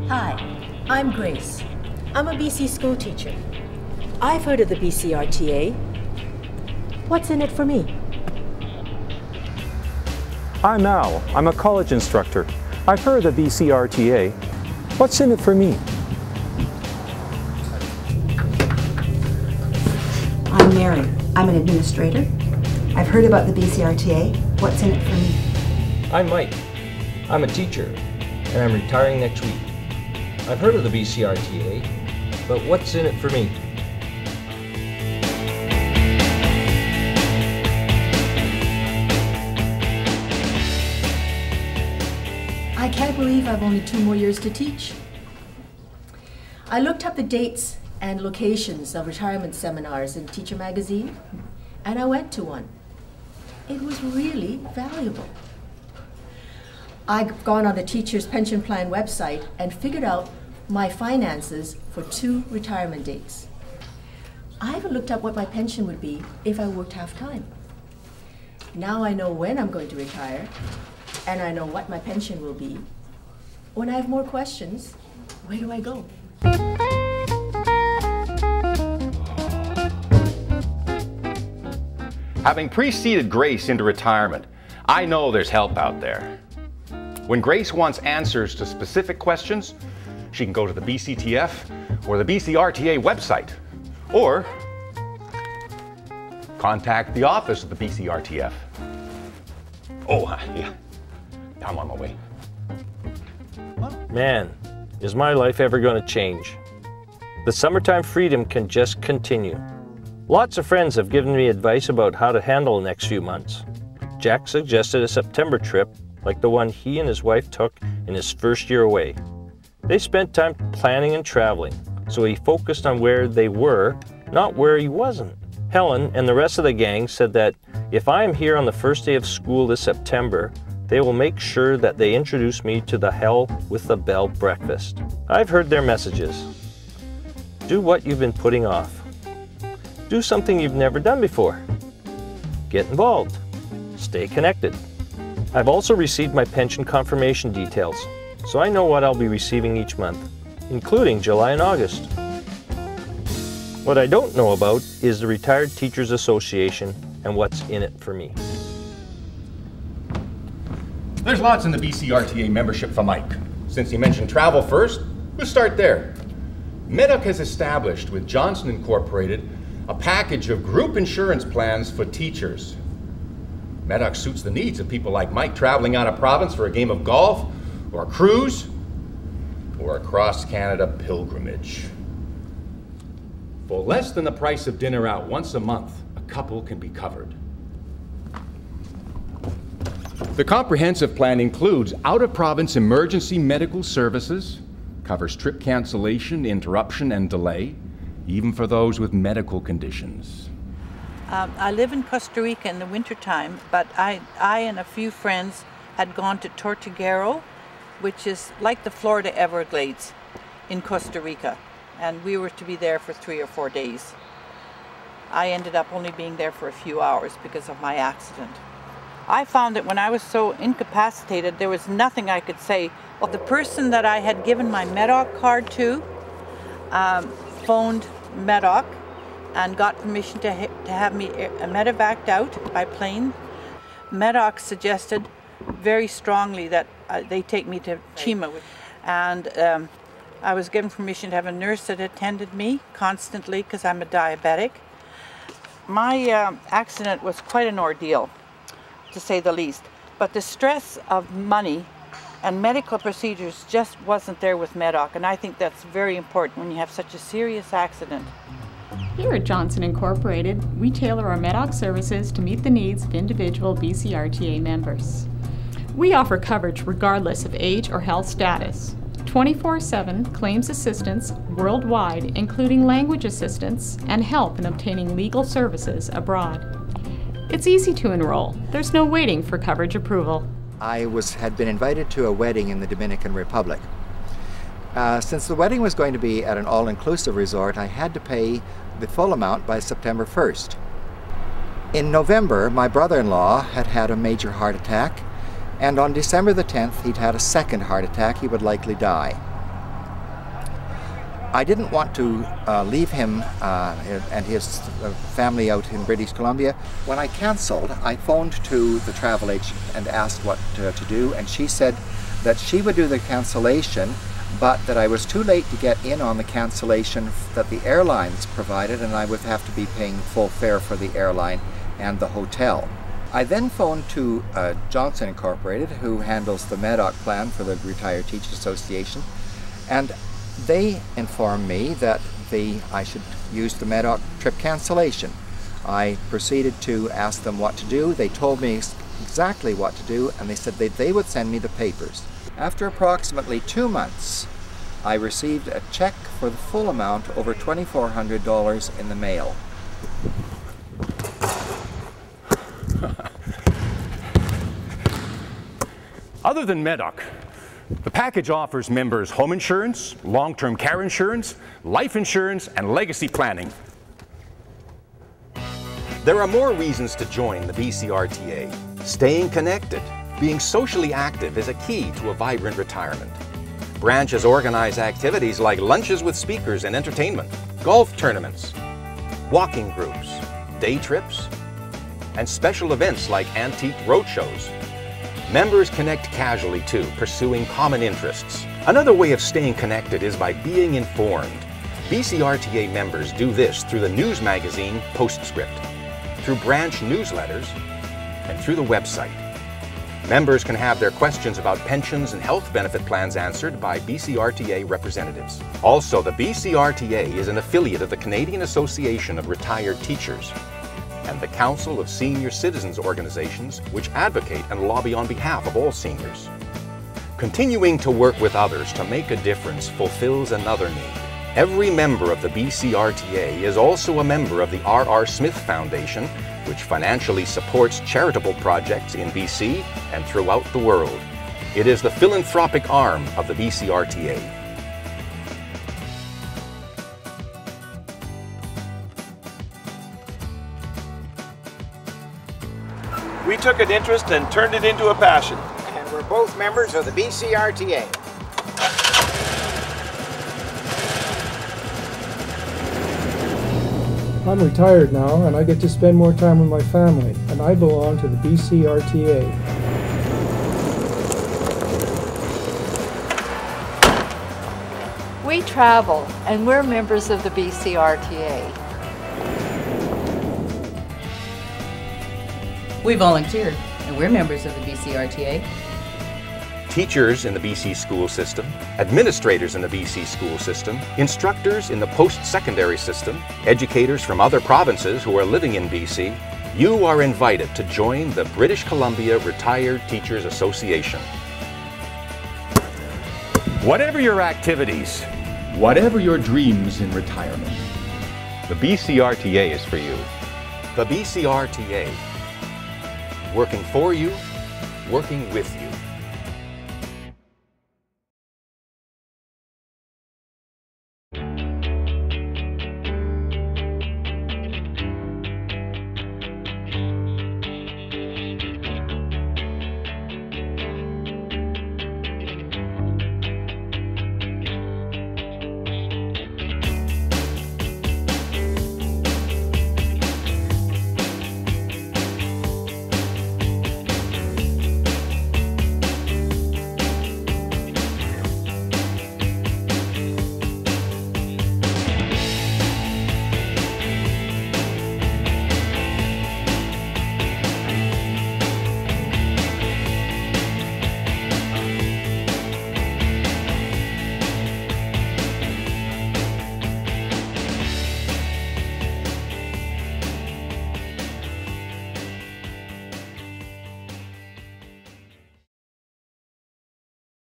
Hi, I'm Grace. I'm a BC school teacher. I've heard of the BCRTA. What's in it for me? I'm Al. I'm a college instructor. I've heard of the BCRTA. What's in it for me? I'm Mary. I'm an administrator. I've heard about the BCRTA. What's in it for me? I'm Mike. I'm a teacher, and I'm retiring next week. I've heard of the BCRTA, but what's in it for me? I can't believe I've only 2 more years to teach. I looked up the dates and locations of retirement seminars in Teacher Magazine, and I went to one. It was really valuable. I've gone on the Teacher's Pension Plan website and figured out my finances for 2 retirement dates. I even looked up what my pension would be if I worked half-time. Now I know when I'm going to retire, and I know what my pension will be. When I have more questions, where do I go? Having preceded Grace into retirement, I know there's help out there. When Grace wants answers to specific questions, she can go to the BCTF or the BCRTA website, or contact the office of the BCRTF. Oh, yeah, I'm on my way. Man, is my life ever going to change? The summertime freedom can just continue. Lots of friends have given me advice about how to handle the next few months. Jack suggested a September trip like the one he and his wife took in his first year away. They spent time planning and traveling, so he focused on where they were, not where he wasn't. Helen and the rest of the gang said that if I am here on the first day of school this September, they will make sure that they introduce me to the Hell with the Bell breakfast. I've heard their messages. Do what you've been putting off. Do something you've never done before. Get involved. Stay connected. I've also received my pension confirmation details, so I know what I'll be receiving each month, including July and August. What I don't know about is the Retired Teachers Association and what's in it for me. There's lots in the BCRTA membership for Mike. Since you mentioned travel first, we'll start there. Medoc has established with Johnson Incorporated a package of group insurance plans for teachers. Medoc suits the needs of people like Mike traveling out of province for a game of golf, or a cruise, or a cross-Canada pilgrimage. For less than the price of dinner out once a month, a couple can be covered. The comprehensive plan includes out-of-province emergency medical services, covers trip cancellation, interruption, and delay, even for those with medical conditions. I live in Costa Rica in the wintertime, but I and a few friends had gone to Tortuguero, which is like the Florida Everglades in Costa Rica, and we were to be there for 3 or 4 days. I ended up only being there for a few hours because of my accident. I found that when I was so incapacitated, there was nothing I could say. Well, the person that I had given my Medoc card to phoned Medoc and got permission to have me medevaced out by plane. Medoc suggested very strongly that they take me to Chima, and I was given permission to have a nurse that attended me constantly because I'm a diabetic. My accident was quite an ordeal, to say the least, but the stress of money and medical procedures just wasn't there with Medoc, and I think that's very important when you have such a serious accident. Here at Johnson Incorporated, we tailor our Medoc services to meet the needs of individual BCRTA members. We offer coverage regardless of age or health status. 24/7 claims assistance worldwide, including language assistance and help in obtaining legal services abroad. It's easy to enroll. There's no waiting for coverage approval. I had been invited to a wedding in the Dominican Republic. Since the wedding was going to be at an all-inclusive resort, I had to pay the full amount by September 1st. In November, my brother-in-law had had a major heart attack, and on December the 10th, he'd had a second heart attack. He would likely die. I didn't want to leave him and his family out in British Columbia. When I cancelled, I phoned to the travel agent and asked what to do, and she said that she would do the cancellation, but that I was too late to get in on the cancellation that the airlines provided, and I would have to be paying full fare for the airline and the hotel. I then phoned to Johnson Incorporated, who handles the MEDOC plan for the Retired Teachers Association, and they informed me that I should use the MEDOC trip cancellation. I proceeded to ask them what to do. They told me exactly what to do, and they said they would send me the papers. After approximately 2 months, I received a check for the full amount, over $2,400, in the mail. Other than MEDOC, the package offers members home insurance, long-term care insurance, life insurance, and legacy planning. There are more reasons to join the BCRTA. Staying connected, being socially active is a key to a vibrant retirement. Branches organize activities like lunches with speakers and entertainment, golf tournaments, walking groups, day trips, and special events like antique roadshows. Members connect casually too, pursuing common interests. Another way of staying connected is by being informed. BCRTA members do this through the news magazine Postscript, through branch newsletters, and through the website. Members can have their questions about pensions and health benefit plans answered by BCRTA representatives. Also, the BCRTA is an affiliate of the Canadian Association of Retired Teachers and the Council of Senior Citizens Organizations, which advocate and lobby on behalf of all seniors. Continuing to work with others to make a difference fulfills another need. Every member of the BCRTA is also a member of the R.R. Smith Foundation, which financially supports charitable projects in BC and throughout the world. It is the philanthropic arm of the BCRTA. We took an interest and turned it into a passion. And we're both members of the BCRTA. I'm retired now, and I get to spend more time with my family, and I belong to the BCRTA. We travel, and we're members of the BCRTA. We volunteer, and we're members of the BCRTA. Teachers in the BC school system, administrators in the BC school system, instructors in the post-secondary system, educators from other provinces who are living in BC, you are invited to join the British Columbia Retired Teachers Association. Whatever your activities, whatever your dreams in retirement, The BCRTA is for you. The BCRTA, working for you, working with you.